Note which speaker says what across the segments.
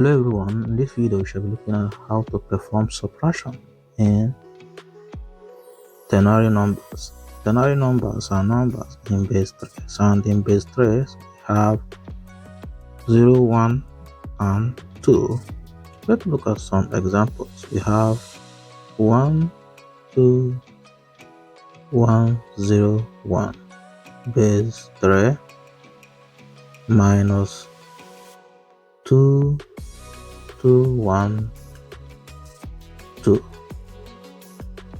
Speaker 1: Hello everyone, in this video we shall be looking at how to perform subtraction in ternary numbers. Ternary numbers are numbers in base 3, and in base 3 we have 0, 1 and 2. Let's look at some examples. We have 1, 2, 1, 0, 1, base 3 minus 2, 2, 1, 2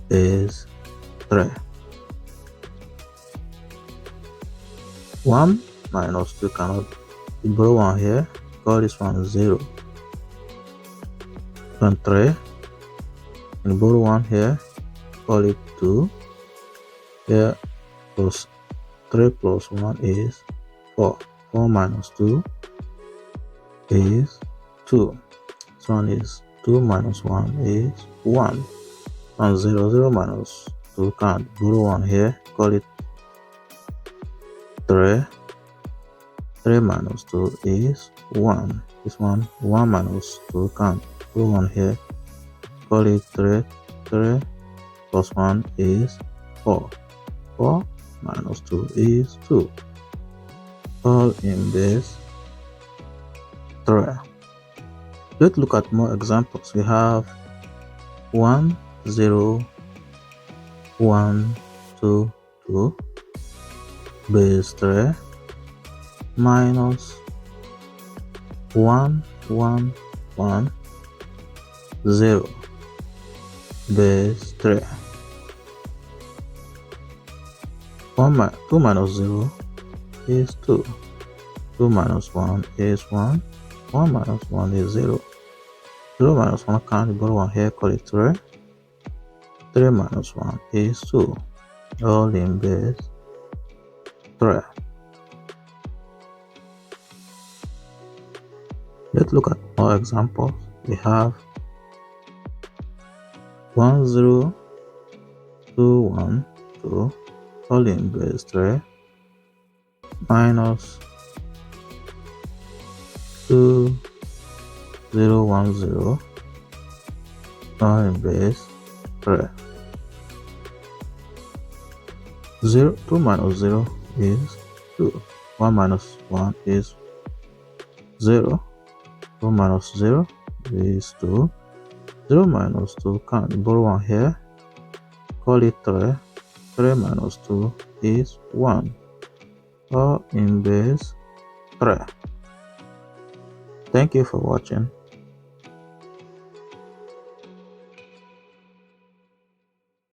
Speaker 1: is 3. 1 minus 2 cannot be borrow 1 here, call this one 0. And 3, and borrow 1 here, call it 2. Here plus 3 plus 1 is 4. 4 minus 2 is 2. This one is 2 minus 1 is 1. And 0, 0 minus 2 can't borrow 1 here, call it 3. 3 minus 2 is 1. This one 1 minus 2 can't borrow 1 here, call it 3. 3 plus 1 is 4. 4 minus 2 is 2. All in base 3. Let's look at more examples. We have 1, 0, 1, 2, 2, base 3 minus 1, 1, 1, 0, base 3. 2 minus 0 is 2. 2 minus 1 is 1. 1 minus 1 is 0. 0 minus 1 can't borrow 1 here, call it 3. 3 minus 1 is 2. All in base 3. Let's look at more examples. We have 1, 0, 2, 1, 2, all in base 3, minus 2, 0, 1, 0, all in base 3. 2 minus 0 is 2. 1 minus 1 is 0. 2 minus 0 is 2. 0 minus 2 can't borrow 1 here, call it 3. 3 minus 2 is 1. All in base 3. Thank you for watching.